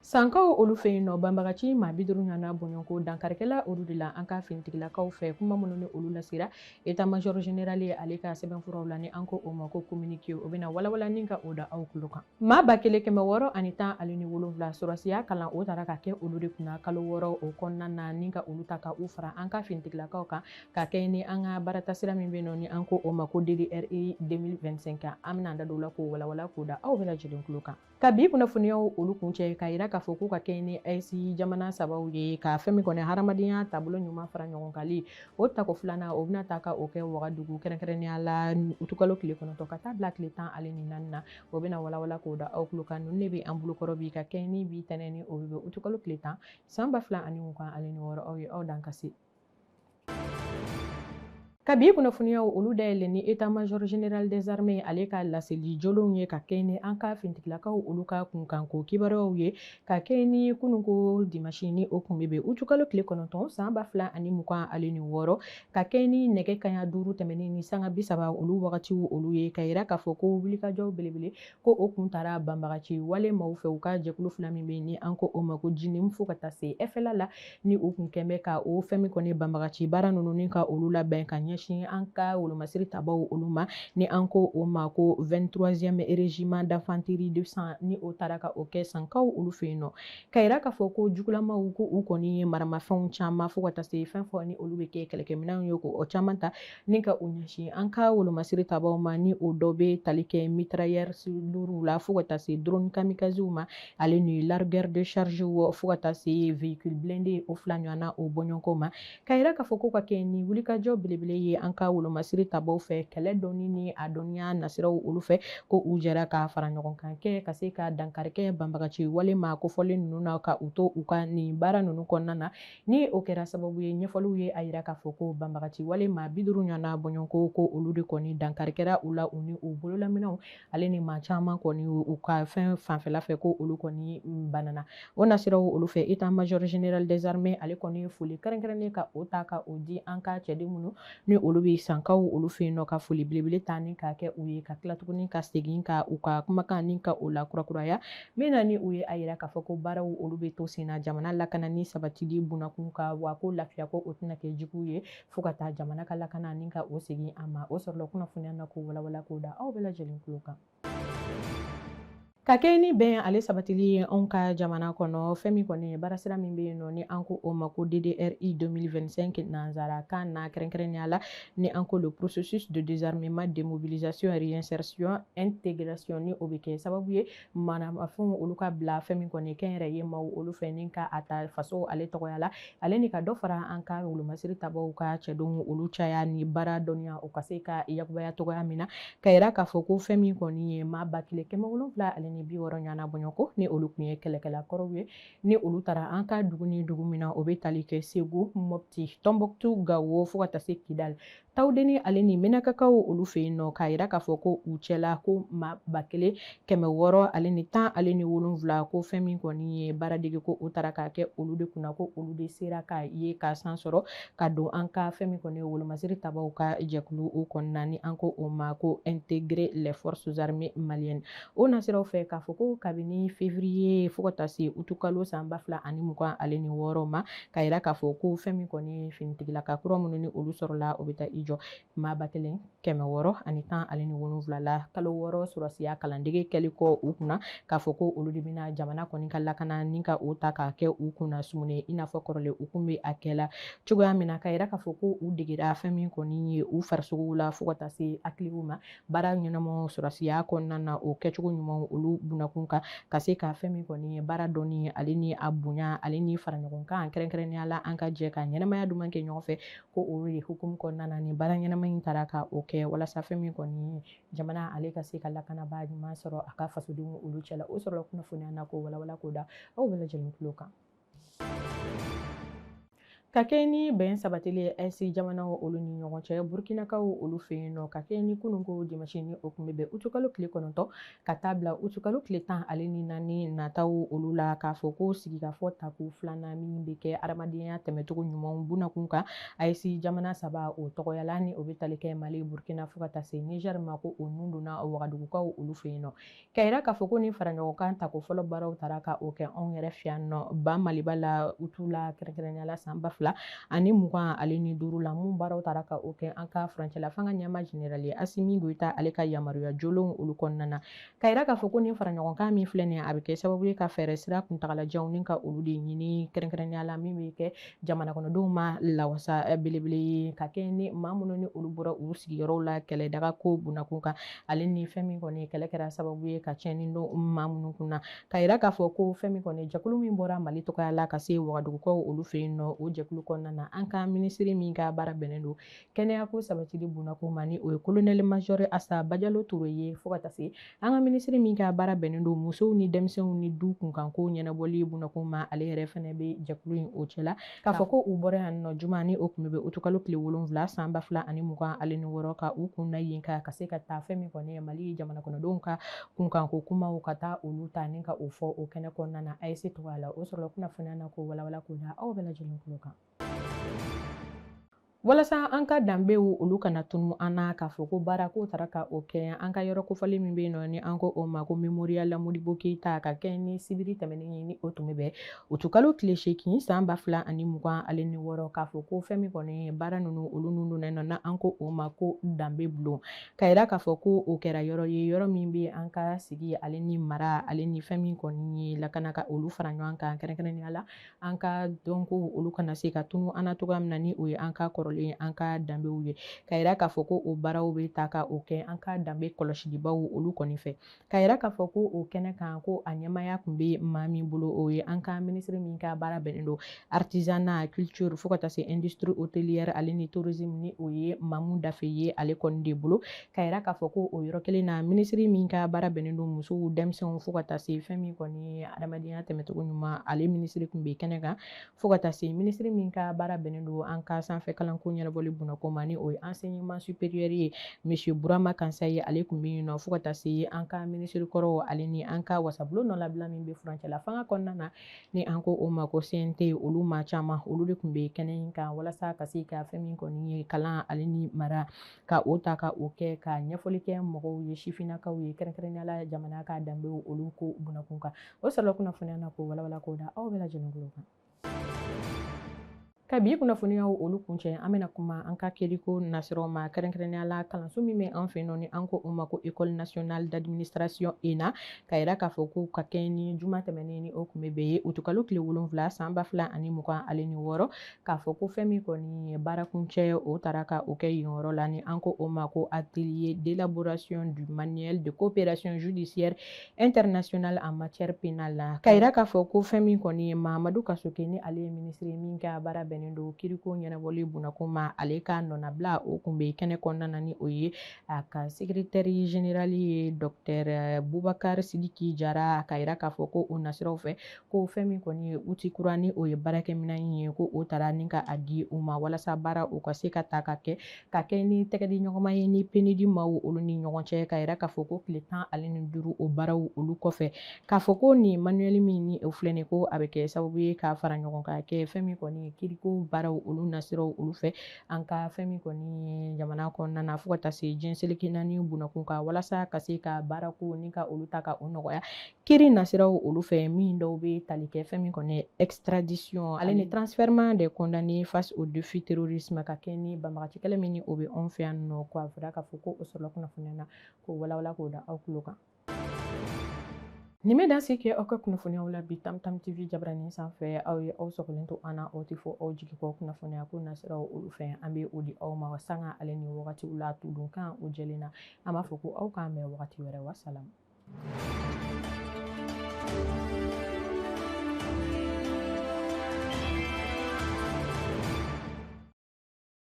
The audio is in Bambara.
Sankaw olu fe yen nɔ banbagaci maa 50 ɲɔgɔnna bɔɲɔgɔnko dankarikɛla olu de la an ka finitigilakaw fɛ kuma minnu ni olu lasera état major général ye ale ka sɛbɛnfuraw la ni an ko o ma ko communiqué o bɛna walawalanin ka o da aw tulo kan. Maa 1617 sɔrɔsiya kalan o tara ka kɛ olu de kunna kalo 6 o kɔnɔna na ni ka olu ta ka u fara an ka finitigilakaw kan ka kɛ ni an ka baaratasira min bɛ nɔ ni an ko o ma ko DDRI 2025 an bɛna da dɔw la k'o walawala k'o da aw bɛɛ lajɛlen tulo kan. Ka bi kunnafoniyaw olu kuncɛ ka yira k'a fɔ k'u ka kɛ ni AES jamana sabaw ye ka fɛn min kɔni hadamadenya taabolo ɲuman fara ɲɔgɔn kali o tako filanan o bɛna ta ka o kɛ Wagadugu kɛrɛnkɛrɛnnenya la utukalo tile 9 ka taa bila tile 14 na o bɛna walawala k'o da aw tulo kan ninnu de bɛ an bolokɔrɔ bi ka kɛ ni bi tɛnɛ ni o bɛ utukalo tile 10 san 2026 aw ye aw dan kasi. Kabi kunnafoniyaw olu dayɛlɛ ni état major général des armées ale ka laseli jolenw ye ka kɛ ni an ka finitigilakaw olu ka kunkanko kibaruyaw ye ka kɛ ni kununko dimanche ni o kun bɛ bɛn utukalo tile 9 san 2026 ka kɛ ni nɛgɛ kaɲa 5 tɛmɛni ni sanga 30 olu wagatiw olu ye ka yira k'a fɔ ko wulikajɔw belebele ko o kun taara banbagaci wale maaw fɛ u ka jɛkulu fila min bɛ ni an ko o ma ko jinim fo ka taa se FLA la ni u kun kɛnbɛ ka o fɛn min kɔni banbagaci baara ninnu ni ka olu labɛn ka ɲɛsin an ka wolomasiri tabaw olu ma ni an ko o ma ko 23e régiment d'infanterie 200 ni o taara ka o kɛ sankaw olu fɛ yen nɔ ka yira k'a fɔ ko jugulamaw ko u kɔni ye maramafɛnw caman fo ka taa se fɛn fɔ ni olu bɛ kɛ kɛlɛkɛminɛnw ye ko o caman ta ni ka u ɲɛsin an ka wolomasiri tabaw ma ni o dɔ bɛ tali kɛ mitrailleur lourds la fo ka taa se drone kamikazes ma ale ni largueur de charge fo ka taa se véhicule blindé o fila ɲɔgɔnna o bɔɲɔgɔnko ma ka yira k'a fɔ ko ka kɛ ni wulikajɔ belebele ye an ka wolomasiri tabaw fɛ kɛlɛ dɔnni ni a dɔnniya nasiraw olu fɛ ko u jɛra ka fara ɲɔgɔn kan kɛ ka se ka dankarikɛ banbagaci wale ma kofɔlen ninnu na ka u to u ka nin baara ninnu kɔnɔna na ni o kɛra sababu ye ɲɛfɔliw ye a yira k'a fɔ ko banbagaci wale ma 50 ɲɔgɔnna bɔɲɔgɔnko ko olu de kɔni dankarikɛra u la u ni u bololaminɛw ale ni maa caman kɔni u ka fɛn fanfɛla fɛ ko olu kɔni banana o nasiraw olu fɛ état major général des armées ale kɔni foli kɛrɛnkɛrɛnnen ka o ta ka o di an ka cɛden minnu ni olu bɛ sankaw olu fɛ yen nɔ ka foli belebele ta ni ka kɛ u ye ka tila tuguni ka segin ka u ka kumakan ni ka o la kurakuraya min na ni u ye a yira k'a fɔ ko baaraw olu bɛ to sen na jamana lakana ni sabatili bunakun ka wa ko lafiya ko o tɛna kɛ jugu ye fo ka taa jamana ka lakana ni ka o segin a ma o sɔrɔla kunnafoniya na ko walawala k'o da aw bɛɛ lajɛlen tulo kan. Ka kɛ ni bɛn ale sabatili ye anw ka jamana kɔnɔ fɛn min kɔni ye baarasira min bɛ yen nɔ ni an ko o ma ko DDRI 2025 nanzarakan na kɛrɛnkɛrɛnnenya la ni an ko le processus de désarmement démobilisation et réinsertion intégration ni o bɛ kɛ sababu ye manamafɛnw olu ka bila fɛn min kɔni kɛnyɛrɛye maaw olu fɛ ni ka a ta faso ale tɔgɔya la ale ni ka dɔ fara an ka wolomasiri tabaw ka cɛdenw olu caya ni baara dɔnniya o ka se ka yakubaya tɔgɔya min na ka yira k'a fɔ ko fɛn min kɔni ye maa 1700 ale ni 60 ɲɔgɔnna bɔɲɔgɔnko ni olu kun ye kɛlɛkɛla kɔrɔw ye ni olu taara an ka dugu ni dugu min na o bɛ tali kɛ Segu, Mopti, Tombouctou, Gao fo ka taa se Kidal Tawdeni ale ni Menakakaw olu fɛ yen nɔ k'a yira k'a fɔ ko u cɛla ko maa 1600 ale ni 10 ale ni 7 ko fɛn min kɔni ye baaradege ko o taara k'a kɛ olu de kunna ko olu de sera k'a ye k'a san sɔrɔ ka don an ka fɛn min kɔni ye wolomasiri tabaw ka jɛkulu o kɔnɔna ni an ko o ma ko intégrer les forces armées maliennes o nasiraw fɛ k'a fɔ ko kabini février fo ka taa se utukalo san 2026 ale ni 6 ma ka yira k'a fɔ ko fɛn min kɔni ye finitigilaka kura minnu ni olu sɔrɔla o bɛ taa i jɔ maa 1600 ani 10 ale ni 7 la kalo 6 sɔrɔsiya kalandege kɛli kɔ u kunna k'a fɔ ko olu de bɛna jamana kɔni ka lakana ni ka o ta k'a kɛ u kunna sumuni i n'a fɔ kɔrɔlen u kun bɛ a kɛla cogoya min na ka yira k'a fɔ ko u degera fɛn min kɔni ye u farisogow la fo ka taa se hakiliw ma baara ɲɛnamaw sɔrɔsiya kɔnɔna na o kɛcogo ɲumanw olu bunakun kan ka se ka fɛn min kɔni ye baara dɔnni ale ni a bonya ale ni fara ɲɔgɔn kan kɛrɛnkɛrɛnnenya la an ka jɛ ka ɲɛnamaya duman kɛ ɲɔgɔn fɛ ko o ye hukumu kɔnɔna na ni baara ɲɛnama in taara ka o kɛ walasa fɛn min kɔni jamana ale ka se ka lakanabaa ɲuman sɔrɔ a ka fasodenw olu cɛla o sɔrɔla kunnafoniya na ko walawala k'o da aw bɛɛ lajɛlen tulo kan. Ka kɛ ni bɛn sabatili ɛsi jamanaw olu ni ɲɔgɔn cɛ burkinakaw olu fɛ yen nɔ ka kɛ ni kununko dimanche ni o kun bɛ bɛn utukalo tile 9 ka taa bila utukalo tile 14 nataw olu la k'a fɔ ko sigikafɔ tako filanan min bɛ kɛ adamadenya tɛmɛcogo ɲumanw bunakun kan AES jamana saba o tɔgɔyala ni o bɛ tali kɛ Mali Burkina fo ka taa se Niger ma ko o nun donna Wagadugukaw olu fɛ yen nɔ ka yira k'a fɔ ko ni faraɲɔgɔnkan tako fɔlɔ baaraw taara ka o kɛ anw yɛrɛ fɛ yan nɔ ba Maliba la utu la kɛrɛnkɛrɛnnenya san 2025 la mun baaraw taara ka o kɛ an ka furancɛla fanga ɲɛma General Asimi Goita ale ka yamaruya jolenw olu kɔnɔna na ka yira k'a fɔ ko ni faraɲɔgɔnkan min filɛ nin a bɛ kɛ sababu ye ka fɛɛrɛ sira kuntagalajanw ni ka olu de ɲini kɛrɛnkɛrɛnnenya la min bɛ kɛ jamana kɔnɔdenw ma lawasa belebele ye ka kɛ ni maa minnu ni olu bɔra u sigiyɔrɔw la kɛlɛdaga ko bunakun kan ale ni fɛn min kɔni kɛlɛ kɛra sababu ye ka tiɲɛni don maa minnu kunna ka yira k'a fɔ ko fɛn min kɔni jɛkulu min bɔra Mali tɔgɔya la ka se Wagadugukaw olu fɛ yen nɔ o jɛkulu kɔnɔna na an ka minisiri min ka baara bɛnnen don kɛnɛyako sabatili bunakun ma ni o ye colonel major Asa Bajalo Ture ye fo ka taa se an ka minisiri min ka baara bɛnnen don musow ni denmisɛnninw ni du kunkanko ɲɛnabɔli bunakun ma ale yɛrɛ fɛnɛ bɛ jɛkulu in o cɛla k'a fɔ ko u bɔra yan nɔ juma ni o kun bɛ utukalo tile 7 san 2026 ka u kun na yen ka se ka taa fɛn min kɔni ye Mali jamana kɔnɔdenw ka kunkanko kumaw ka taa olu ta ni ka o fɔ o kɛnɛ kɔnɔna na AES tɔgɔya la o sɔrɔla kunnafoniya na ko walawala ko da aw bɛɛ lajɛlen tulo kan walasa an ka danbew olu kana tunu an na k'a fɔ ko baara ko taara ka o kɛ an ka yɔrɔ kofɔli min bɛ yen nɔ ni an ko o ma ko Memorial Modibo Keita ka kɛ ni sibiri tɛmɛnen ye ni o tun bɛ bɛn utukalo tile 8 san 2026 k'a fɔ ko fɛn min kɔni baara ninnu olu nun donnen nɔ na an ko o ma ko danbe bulon ka yira k'a fɔ ko o kɛra yɔrɔ ye yɔrɔ min bɛ an ka sigi ale ni mara ale ni fɛn min kɔni ye lakana ka olu fara ɲɔgɔn kan kɛrɛnkɛrɛnnenya la an ka dɔnko olu kana se ka tunu an na cogoya min na ni o ye an ka kɔrɔlen an ka danbew ye ka yira k'a fɔ ko o baaraw bɛ ta ka o kɛ an ka danbe kɔlɔsilibaw olu kɔni fɛ ka yira k'a fɔ ko o kɛnɛ kan ko a ɲɛmaya kun bɛ maa min bolo o ye an ka minisiri min ka baara bɛnnen don artisanat culture fo ka taa se industrie hôtelière ale ni tourisme ni o ye Mamu Dafe ye ale kɔni de bolo ka yira k'a fɔ ko o yɔrɔ kelen na minisiri min ka baara bɛnnen don musow denmisɛnw fo ka taa se fɛn min kɔni ye adamadenya tɛmɛcogo ɲuman ale minisiri kun bɛ kɛnɛ kan fo ka taa se minisiri min ka baara bɛnnen don an ka sanfɛ kalanko ɲɛnabɔli bunako ma ni o ye enseignement supérieur ye monsieur Burama Kansa ye ale kun bɛ yen nɔ fo ka taa se an ka minisiri kɔrɔ ale ni an ka wasabulon nɔ labila min bɛ furancɛla fanga kɔnɔna na ni an ko o ma ko CNT olu maa caman olu de kun bɛ kɛnɛ in kan walasa ka se ka fɛn min kɔni ye kalan ale ni mara ka o ta ka o kɛ ka ɲɛfɔli kɛ mɔgɔw ye sifinnakaw ye kɛrɛnkɛrɛnnenya la jamana ka danbew olu ko bunakun kan o sɔrɔla kunnafoniya na ko walawala ko da aw bɛɛ lajɛlen tulo kan ka bi kunnafoniyaw olu kuncɛ an bɛna kuma an ka kiriko nasiraw ma kɛrɛnkɛrɛnnenya la kalanso min bɛ an fɛ nɔ ni an ko o ma ko école nationale d'administration ENA ka yira k'a fɔ ko ka kɛ ni juma tɛmɛnen ni o kun bɛ bɛn ye utukalo tile 7 san 2026 k'a fɔ ko fɛn min kɔni ye baara kuncɛ o taara ka o kɛ yen yɔrɔ la ni an ko o ma ko atelier d'élaboration du manuel de coopération judiciaire internationale en matière pénale la ka yira k'a fɔ ko fɛn min kɔni ye Mahamadu Kasoke ni ale ye minisiri min ka baara bɛnnen don kiriko ɲɛnabɔli bunakun ma ale ka nɔnabila o kun bɛ kɛnɛ kɔnɔna na ni o ye a ka secrétaire général ye docteur Bubakar Sidiki Jara ka yira k'a fɔ ko o nasiraw fɛ ko fɛn min kɔni ye outil kura ni o ye baarakɛminɛn ye ko o taara ni ka a di u ma walasa baara o ka se ka ta ka kɛ ni tɛgɛdi ɲɔgɔnma ye ni PNUD maaw olu ni ɲɔgɔn cɛ ka yira k'a fɔ ko tile 15 o baaraw olu kɔfɛ k'a fɔ ko nin manuel min ni o filɛ nin ko a bɛ kɛ sababu ye ka fara ɲɔgɔn kan kɛ fɛn min kɔni ye kiriko baaraw olu nasiraw olu fɛ an ka fɛn min kɔni ye jamana kɔnɔna na fo ka taa se diɲɛ seleke naani bunakun kan walasa ka se ka baarako ni ka olu ta ka o nɔgɔya kiri nasiraw olu fɛ min dɔw bɛ tali kɛ fɛn min kɔni ye extradition ale ni transfèrement des condamnés face au défi terrorisme ka kɛ ni banbagaci kɛlɛ min ni o bɛ anw fɛ yan nɔ ko a fɔra k'a fɔ ko o sɔrɔla kunnafoniya na ko walawala k'o da aw tulo kan nin bɛ danse kɛ aw ka kunnafoniyaw la bi Tamtam TV jabaranin sanfɛ aw ye aw sɔgɔlen to an na aw tɛ fɔ aw jigi kɔ kunnafoniya ko nasiraw olu fɛ an bɛ o di aw ma sanga ale ni wagatiw la tudunkan o jɛlen na an b'a fɔ ko aw k'an bɛn wagati wɛrɛ wasalamu